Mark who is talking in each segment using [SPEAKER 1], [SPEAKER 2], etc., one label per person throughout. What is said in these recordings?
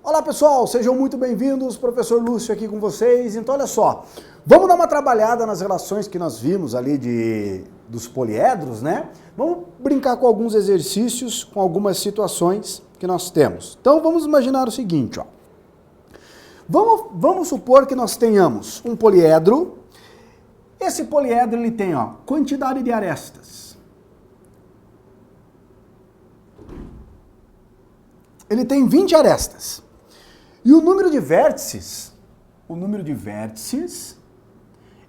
[SPEAKER 1] Olá pessoal, sejam muito bem-vindos, professor Lúcio aqui com vocês. Então olha só, vamos dar uma trabalhada nas relações que nós vimos ali dos poliedros, né? Vamos brincar com alguns exercícios, com algumas situações que nós temos. Então vamos imaginar o seguinte, ó. Vamos supor que nós tenhamos um poliedro. Esse poliedro ele tem, ó, quantidade de arestas. Ele tem 20 arestas. E o número de vértices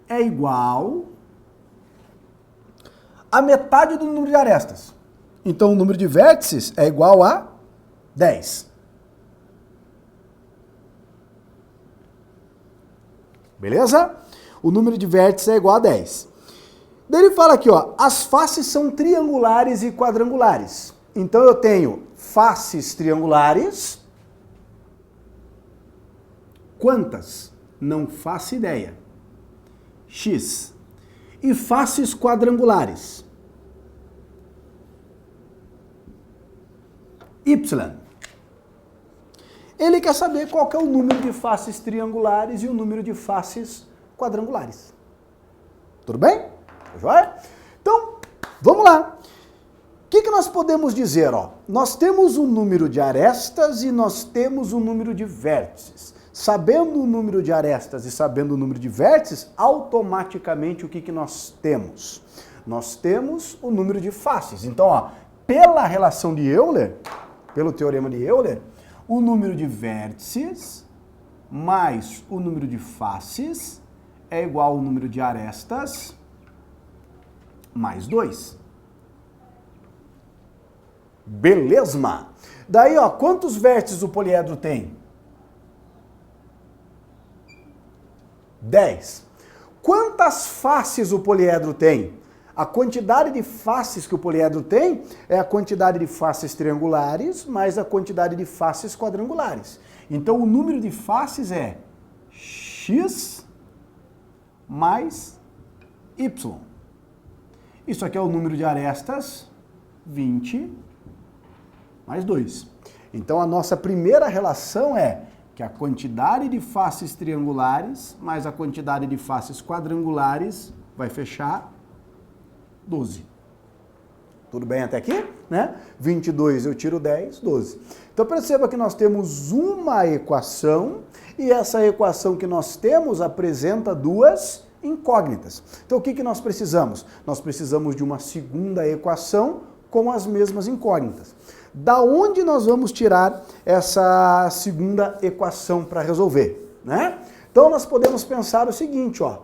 [SPEAKER 1] é igual a metade do número de arestas. Então o número de vértices é igual a 10. Beleza? O número de vértices é igual a 10. Daí ele fala aqui, ó, as faces são triangulares e quadrangulares. Então eu tenho faces triangulares. Quantas? Não faço ideia. X. E faces quadrangulares. Y. Ele quer saber qual que é o número de faces triangulares e o número de faces quadrangulares. Tudo bem? Joia? Então, vamos lá. O que nós podemos dizer? Ó? Nós temos um número de arestas e nós temos um número de vértices. Sabendo o número de arestas e sabendo o número de vértices, automaticamente o que nós temos? Nós temos o número de faces. Então, ó, pela relação de Euler, pelo teorema de Euler, o número de vértices mais o número de faces é igual ao número de arestas mais 2. Beleza? Daí, ó, quantos vértices o poliedro tem? 10. Quantas faces o poliedro tem? A quantidade de faces que o poliedro tem é a quantidade de faces triangulares mais a quantidade de faces quadrangulares. Então o número de faces é x mais y. Isso aqui é o número de arestas, 20 mais 2. Então a nossa primeira relação é que a quantidade de faces triangulares mais a quantidade de faces quadrangulares vai fechar 12. Tudo bem até aqui? Né? 22 eu tiro 10, 12. Então perceba que nós temos uma equação e essa equação que nós temos apresenta duas incógnitas. Então o que nós precisamos? Nós precisamos de uma segunda equação com as mesmas incógnitas. Da onde nós vamos tirar essa segunda equação para resolver, né? Então nós podemos pensar o seguinte, ó.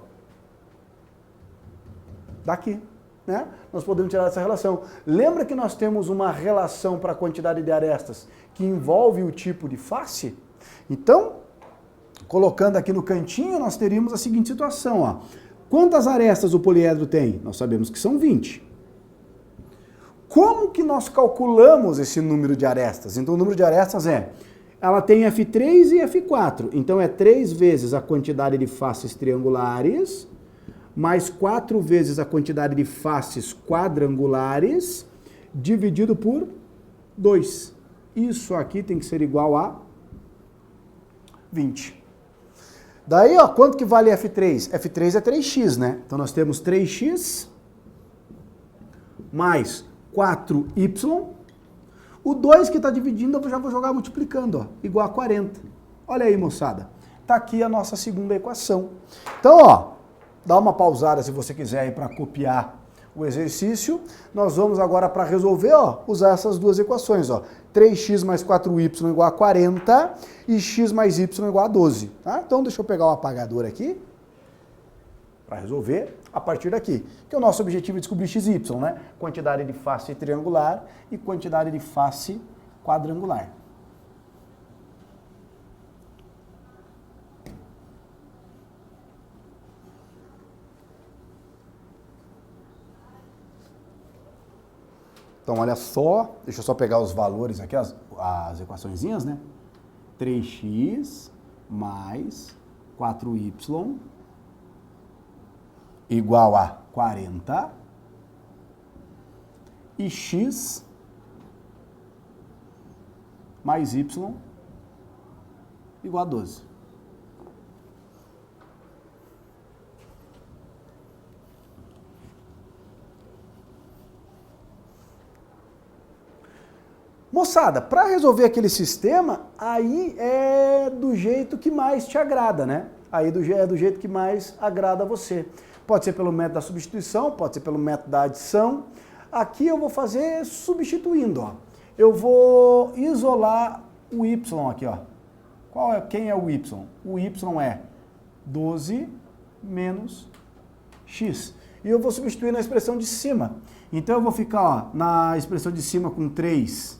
[SPEAKER 1] Daqui, né? Nós podemos tirar essa relação. Lembra que nós temos uma relação para a quantidade de arestas que envolve o tipo de face? Então, colocando aqui no cantinho, nós teríamos a seguinte situação, ó. Quantas arestas o poliedro tem? Nós sabemos que são 20. Como que nós calculamos esse número de arestas? Então o número de arestas ela tem F3 e F4, então é 3 vezes a quantidade de faces triangulares, mais 4 vezes a quantidade de faces quadrangulares, dividido por 2. Isso aqui tem que ser igual a 20. Daí, ó, quanto que vale F3? F3 é 3x, né? Então nós temos 3x mais 4y, o 2 que está dividindo eu já vou jogar multiplicando, ó, igual a 40. Olha aí, moçada, tá aqui a nossa segunda equação. Então, ó, dá uma pausada se você quiser aí para copiar o exercício. Nós vamos agora para resolver, ó, usar essas duas equações, ó, 3x mais 4y igual a 40 e x mais y igual a 12. Tá? Então deixa eu pegar o apagador aqui para resolver a partir daqui, que o nosso objetivo é descobrir x e y, né? Quantidade de face triangular e quantidade de face quadrangular. Então olha só, deixa eu só pegar os valores aqui, as equaçõezinhas, né? 3x mais 4y igual a 40 e x mais y igual a 12. Moçada, para resolver aquele sistema, aí é do jeito que mais te agrada, né? Aí é do jeito que mais agrada a você. Pode ser pelo método da substituição, pode ser pelo método da adição. Aqui eu vou fazer substituindo, ó. Eu vou isolar o y aqui, ó. Quem é o y? O y é 12 menos x. E eu vou substituir na expressão de cima. Então eu vou ficar, ó, na expressão de cima com 3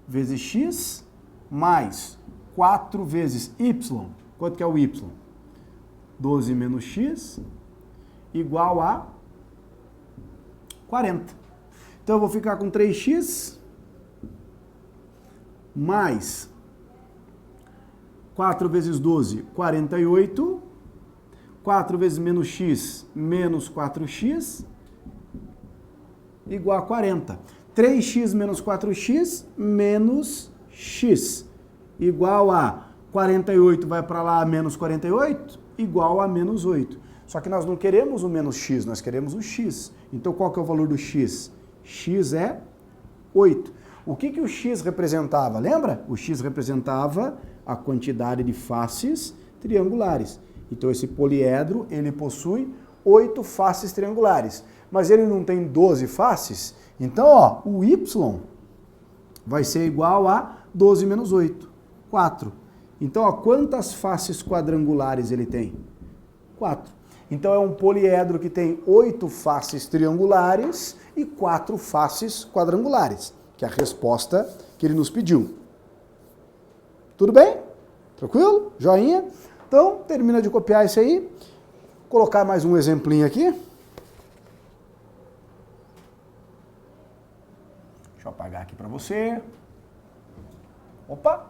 [SPEAKER 1] vezes x mais 4 vezes y. Quanto que é o y? 12 menos x igual a 40. Então eu vou ficar com 3x mais 4 vezes 12, 48. 4 vezes menos x menos 4x igual a 40. 3x menos 4x menos x igual a 48 vai para lá, menos 48, igual a menos 8. Só que nós não queremos o menos x, nós queremos o x. Então qual que é o valor do x? X é 8. O que o x representava? Lembra? O x representava a quantidade de faces triangulares. Então esse poliedro, ele possui 8 faces triangulares. Mas ele não tem 12 faces? Então, ó, o y vai ser igual a 12 menos 8, 4. Então, ó, quantas faces quadrangulares ele tem? 4. Então, é um poliedro que tem 8 faces triangulares e 4 faces quadrangulares, que é a resposta que ele nos pediu. Tudo bem? Tranquilo? Joinha? Então, termina de copiar isso aí. Vou colocar mais um exemplinho aqui. Deixa eu apagar aqui para você. Opa!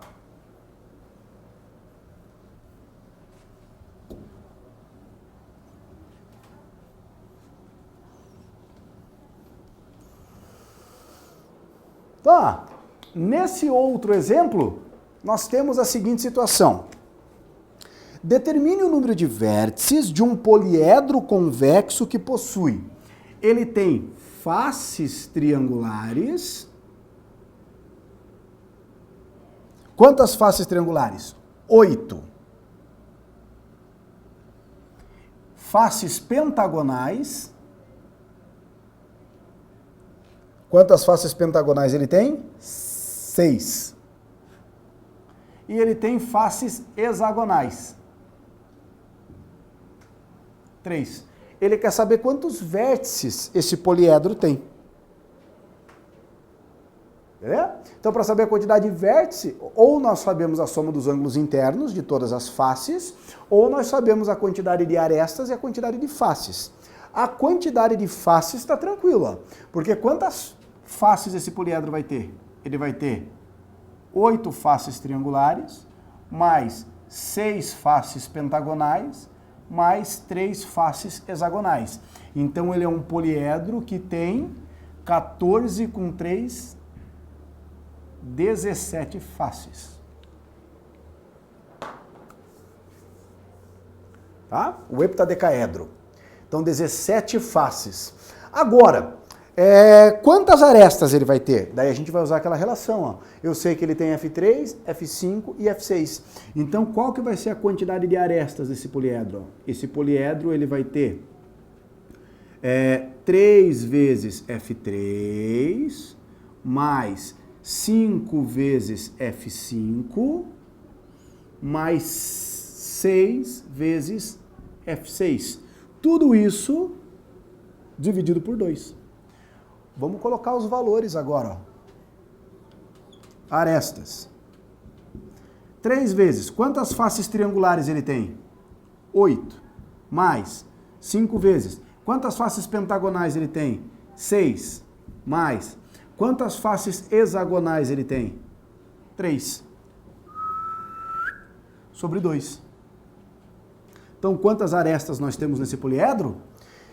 [SPEAKER 1] Tá. Nesse outro exemplo, nós temos a seguinte situação. Determine o número de vértices de um poliedro convexo que possui. Ele tem faces triangulares. Quantas faces triangulares? 8. Faces pentagonais. Quantas faces pentagonais ele tem? 6. E ele tem faces hexagonais. 3. Ele quer saber quantos vértices esse poliedro tem. Então, para saber a quantidade de vértice, ou nós sabemos a soma dos ângulos internos de todas as faces, ou nós sabemos a quantidade de arestas e a quantidade de faces. A quantidade de faces está tranquila, porque quantas faces esse poliedro vai ter? Ele vai ter 8 faces triangulares, mais 6 faces pentagonais, mais 3 faces hexagonais. Então ele é um poliedro que tem 14 com 3, 17 faces. Tá? O heptadecaedro. Então 17 faces. Agora, quantas arestas ele vai ter? Daí a gente vai usar aquela relação, ó. Eu sei que ele tem F3, F5 e F6. Então, qual que vai ser a quantidade de arestas desse poliedro? Esse poliedro, ele vai ter 3 vezes F3, mais 5 vezes F5, mais 6 vezes F6. Tudo isso dividido por 2. Vamos colocar os valores agora, ó. Arestas. 3 vezes. Quantas faces triangulares ele tem? 8. Mais 5 vezes. Quantas faces pentagonais ele tem? 6. Mais. Quantas faces hexagonais ele tem? 3. Sobre 2. Então, quantas arestas nós temos nesse poliedro?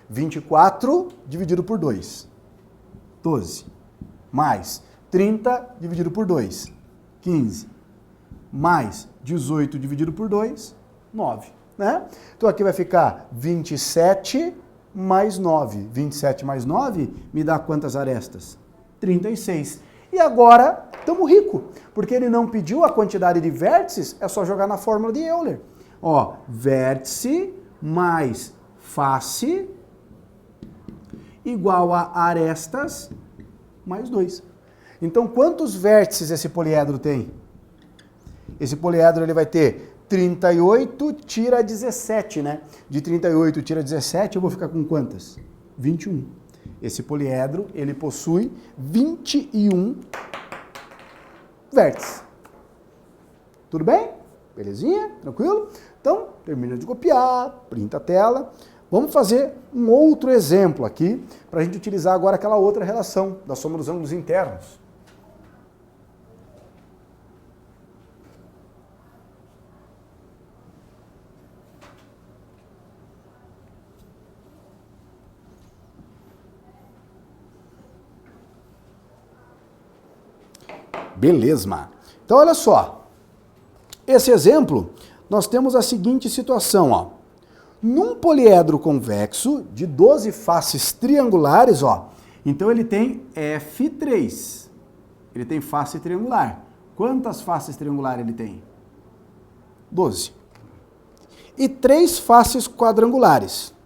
[SPEAKER 1] 24 dividido por 2. 12. Mais 30 dividido por 2. 15. mais 18 dividido por 2, 9. Né? Então aqui vai ficar 27 mais 9. 27 mais 9 me dá quantas arestas? 36. E agora estamos ricos, porque ele não pediu a quantidade de vértices, é só jogar na fórmula de Euler. Ó, vértice mais face igual a arestas mais 2. Então, quantos vértices esse poliedro tem? Esse poliedro ele vai ter 38 tira 17, né? De 38 tira 17, eu vou ficar com quantas? 21. Esse poliedro, ele possui 21 vértices. Tudo bem? Belezinha? Tranquilo? Então, termina de copiar, printa a tela. Vamos fazer um outro exemplo aqui, para a gente utilizar agora aquela outra relação da soma dos ângulos internos. Beleza. Então, olha só. Esse exemplo, nós temos a seguinte situação, ó. Num poliedro convexo de 12 faces triangulares, ó, então ele tem F3. Ele tem face triangular. Quantas faces triangulares ele tem? 12. E 3 faces quadrangulares.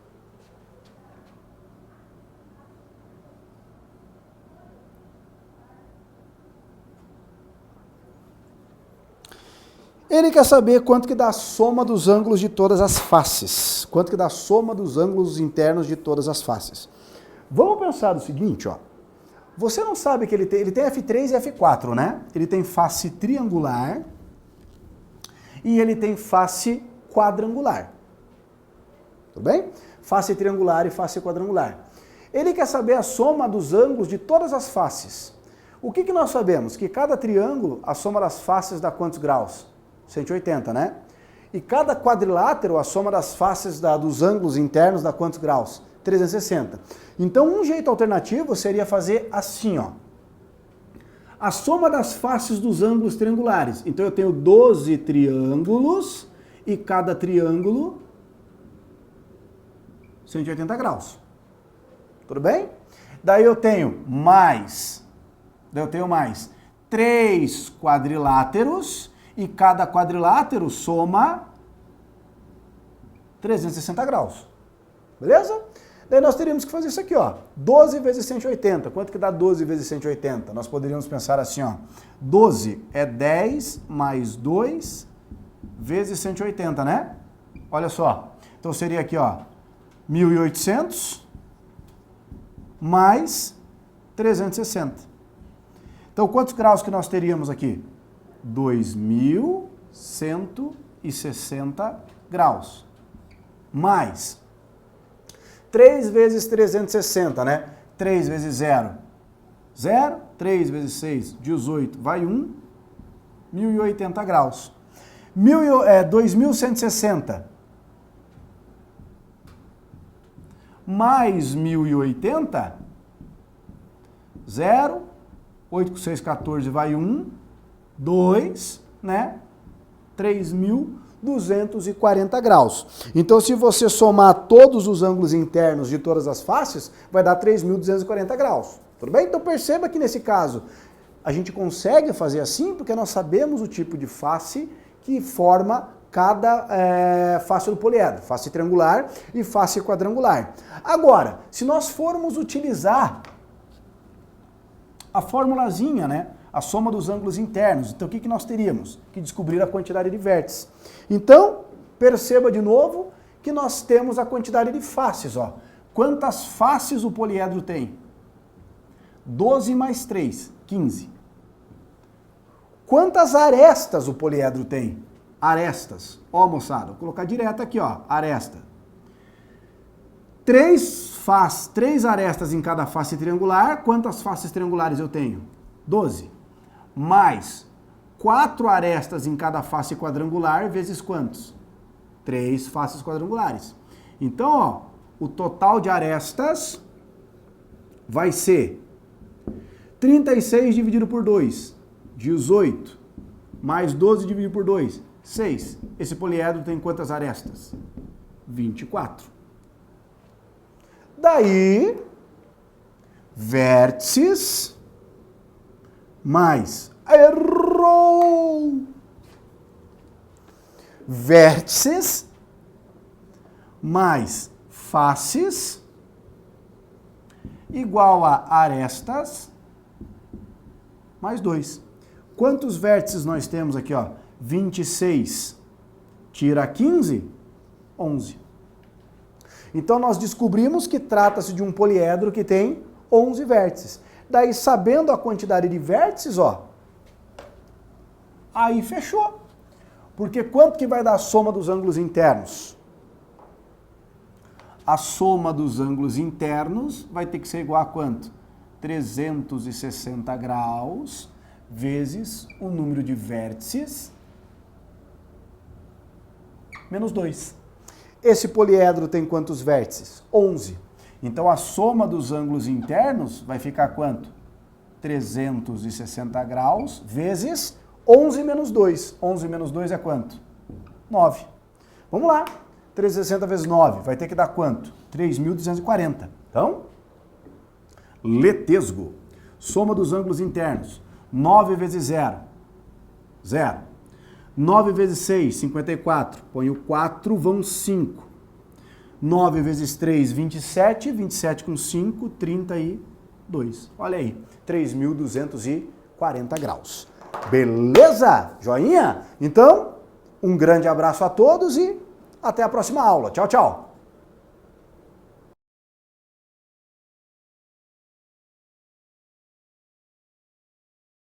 [SPEAKER 1] Ele quer saber quanto que dá a soma dos ângulos de todas as faces. Quanto que dá a soma dos ângulos internos de todas as faces. Vamos pensar o seguinte, ó. Você não sabe que ele tem F3 e F4, né? Ele tem face triangular e ele tem face quadrangular. Tudo bem? Face triangular e face quadrangular. Ele quer saber a soma dos ângulos de todas as faces. O que que nós sabemos? Que cada triângulo, a soma das faces dá quantos graus? 180, né? E cada quadrilátero, a soma das faces dos ângulos internos dá quantos graus? 360. Então, um jeito alternativo seria fazer assim, ó. A soma das faces dos ângulos triangulares. Então, eu tenho 12 triângulos e cada triângulo 180 graus. Tudo bem? Daí eu tenho mais 3 quadriláteros e cada quadrilátero soma 360 graus. Beleza? Daí nós teríamos que fazer isso aqui, ó. 12 vezes 180. Quanto que dá 12 vezes 180? Nós poderíamos pensar assim, ó. 12 é 10 mais 2 vezes 180, né? Olha só. Então seria aqui, ó, 1.800 mais 360. Então quantos graus que nós teríamos aqui? 2.160 graus. Mais 3 vezes 360, né? 3 vezes 0, 0. 3 vezes 6, 18. Vai 1. 1.080 graus. 2.160 mais 1.080, 0. 8 com 6, 14. Vai 1. 2, né? 3.240 graus. Então, se você somar todos os ângulos internos de todas as faces, vai dar 3.240 graus. Tudo bem? Então, perceba que nesse caso, a gente consegue fazer assim porque nós sabemos o tipo de face que forma cada face do poliedro. Face triangular e face quadrangular. Agora, se nós formos utilizar a formulazinha, né? A soma dos ângulos internos. Então, o que que nós teríamos? Que descobrir a quantidade de vértices. Então, perceba de novo que nós temos a quantidade de faces, ó. Quantas faces o poliedro tem? 12 mais 3, 15. Quantas arestas o poliedro tem? Arestas. Ó, moçada, vou colocar direto aqui, ó, aresta. 3 arestas em cada face triangular. Quantas faces triangulares eu tenho? 12. Mais 4 arestas em cada face quadrangular, vezes quantos? 3 faces quadrangulares. Então, ó, o total de arestas vai ser 36 dividido por 2, 18, mais 12 dividido por 2, 6. Esse poliedro tem quantas arestas? 24. Daí, vértices mais... Errou! Vértices mais faces igual a arestas mais 2. Quantos vértices nós temos aqui, ó? 26 tira 15, 11. Então nós descobrimos que trata-se de um poliedro que tem 11 vértices. Daí, sabendo a quantidade de vértices, ó, aí fechou. Porque quanto que vai dar a soma dos ângulos internos? A soma dos ângulos internos vai ter que ser igual a quanto? 360 graus vezes o número de vértices menos 2. Esse poliedro tem quantos vértices? 11. Então a soma dos ângulos internos vai ficar quanto? 360 graus vezes 11 menos 2. 11 menos 2 é quanto? 9. Vamos lá. 360 vezes 9 vai ter que dar quanto? 3.240. Então, letesgo. Soma dos ângulos internos. 9 vezes 0. 0. 9 vezes 6, 54. Põe o 4, vão 5. 9 vezes 3, 27. 27 com 5, 32. Olha aí, 3.240 graus. Beleza? Joinha? Então, um grande abraço a todos e até a próxima aula. Tchau, tchau.